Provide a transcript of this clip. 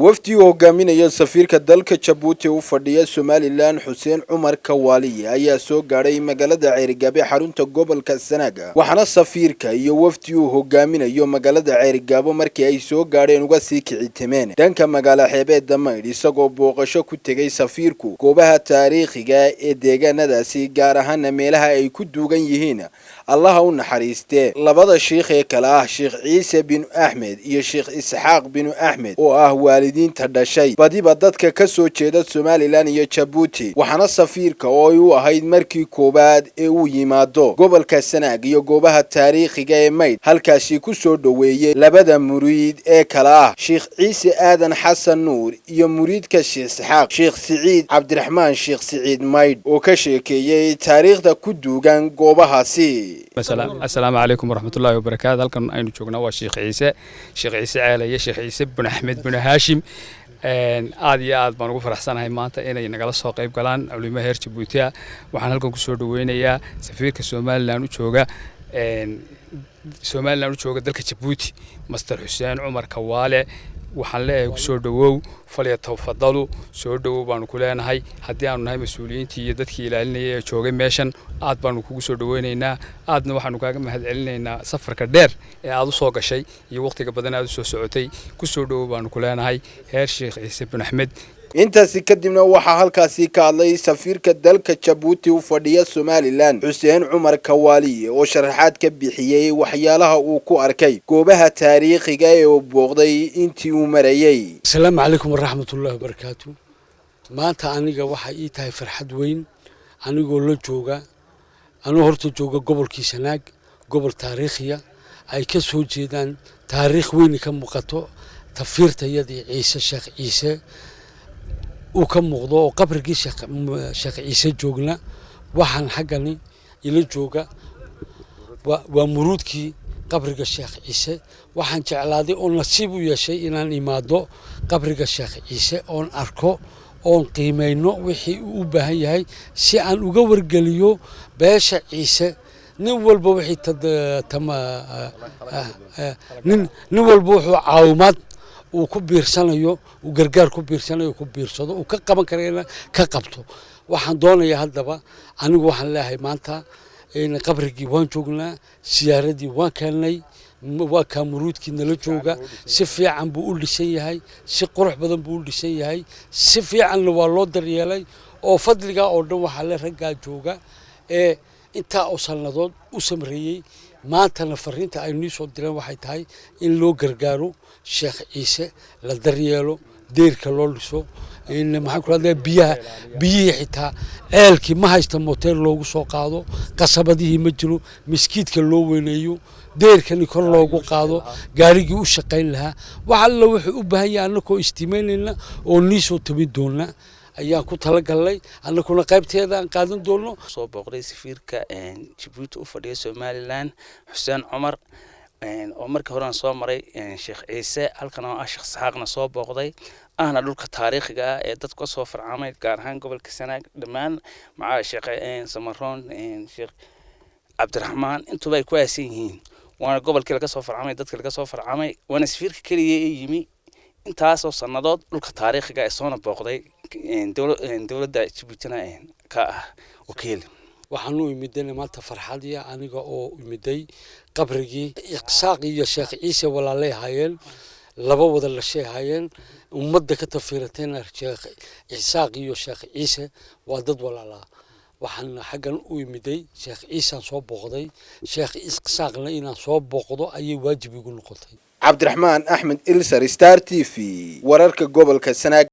wafdi hogaaminaya safiirka dalka Djibouti u fadhiya Somaliland Xuseen Cumar Kawaaliye ayaa soo gaaray magaalada Ceerigaabo xarunta gobolka Sanaag waxaana safiirka iyo wafdi hogaaminayo magaalada Ceerigaabo markii ay soo gaareen uga sii kicitimeen dhanka magaala xeebeedda Maydh isagoo booqasho ku tagay safiirku goobaha taariikhiga ee deegaanadaasi gaar ahaan meelaha ay ku duugan yihiin Allah u naxariiste labada sheekh ee kala ah Sheekh Ciise bin Ahmed iyo Sheekh Isxaaq bin Ahmed oo ah waalidiinta dhashay badiba dadka ka soo jeeda Somaliland iyo Djibouti waxaana safiirka oo ay u ahayd markii koobaad ee uu yimaado gobolka Sanaag iyo goobaha taariikhiga ee Maydh halkaasi ku soo dhaweeyay labada muriid ee kala ah Sheekh Ciise Aadan Xasan Nuur iyo muriidka Sheekh Isxaaq Sheekh Saciid Cabdiraxmaan Sheekh Saciid Maydh oo ka sheekeeyay taariikhda ku duugan goobahaasi. السلام عليكم ورحمة الله وبركاته. هلكن aynu joogna waa Sheekh Ciise Caalaye Sheekh Ciise bin Ahmed bin Haashim aad iyo aad baan ugu faraxsanahay maanta inay nagala soo qayb galaan culimada heer Djibouti waxaan halkan ku soo dhaweynayaa safiirka Somaliland u jooga dalka Djibouti Master Xuseen Cumar Kawaale waxaan leeyahay ku soo dhawow falyatafadalu soo dhawow baan ku leenahay haddii aanu nahay mas'uuliyiintii iyo dadkii ilaalinayay joogay meeshan aad baan kugu soo dhaweynaynaa aadna waxaanu kaaga mahadcelinaynaa safarka dheer ee aad u soo gashay iyo waqtiga badan aad u soo socotay ku soo dhawow baan ku leenahay heer Sheekh Ciise bin Ahmed intaasi kadibna waxaa halkaasi ka hadlay safiirka dalka Djibouti u fadhiya Somaliland Xuseen Cumar Kawaaliye oo sharaxaad ka bixiyay waxyaalaha uu ku arkay goobaha taariikhiga ee uu booqday intii uu marayay. Assalaamu calaykum waraxmatullaahi wabarakaatuh. maanta aniga waxa ii tahay farxad weyn anigoo la jooga horta jooga gobolkii Sanaag gobol taariikhiya ay ka soo jeedaan taariikh weyn ka muuqato tafiirtayadii Ciise Sheekh Ciise uu ka muuqdo oo qabrigii Sheekh Ciise joogna waxaan xaqani ila jooga waa muruudkii qabriga Sheekh Ciise waxaan jeclaaday oo nasiib u yeeshay inaan imaado qabriga Sheekh Ciise oon arko oon qiimeeyno wixii uu u baahan yahay si aan uga wargeliyo beesha Ciise nin walba wixii nin walba wuxuu caawimaad uu ku biirsanayo uu gargaar ku biirsanayo ku biirsado uu ka qaban karayna ka qabto waxaan doonayaa haddaba anigu waxaan leeyahay maanta in qabrigii waan joognaa siyaaradii waan keenay waa ka muruudkii nala jooga si fiican buu u dhisan yahay si qurux badan buu u dhisan yahay si fiican waa loo daryeelay oo fadliga oo dhan waxa la ragaa jooga ee inta oo sanadood u samreeyay maantana fariinta ay noo soo direen waxay tahay in loo gargaaro Sheekh Ciise la daryeelo deerka loo dhiso in maxaan ku raadlay biyaha xitaa ceelkii ma haysta motor loogu soo qaado qasabadii ma jiro miskiidka loo weyneeyo deerkani kor loogu qaado gaarigii u shaqeyn lahaa waxa la wuxuu u baahan yahay annagoo istiimeynayna oo niisoo tabi doona ayaa ku tala galay annaguna qaybteeda aan qaadan doono soo booqday safiirka Djibouti u fadhiya Somaliland Xuseen Cumar oo markii hore aan soo maray Sheekh Ciise halkan oo Sheekh Isxaaqna soo booqday ahna dhulka taariikhiga ee dadka soo farcamay gaar ahaan gobolka Sanaag dhamaan maca Sheekh Samaroon Sheekh Cabdiraxmaan intuba ay ku aasan yihiin waana gobolkii laga soo farcamay dadka laga soo farcamay waana safiirka kaliya ee yimi intaas oo sanadood dhulka taariikhiga ee soo booqday dawladda Djibouti ka ah wakiil waxaan u imidnay maanta farxadiya aniga oo imiday qabrigii Isxaaq iyo Sheekh Ciise walaalay hayeen laba wada la sheehayeen ummadda ka tafiirateen Sheekh Isxaaq iyo Sheekh Ciise waa dad walaala waxaan xaqan u imiday Sheekh Ciise soo booqday Sheekh Isxaaqna inaan soo booqdo ayay waajib igu noqotay. Cabdiraxmaan Axmed Ilsar Star TV wararka gobolka Sanaag.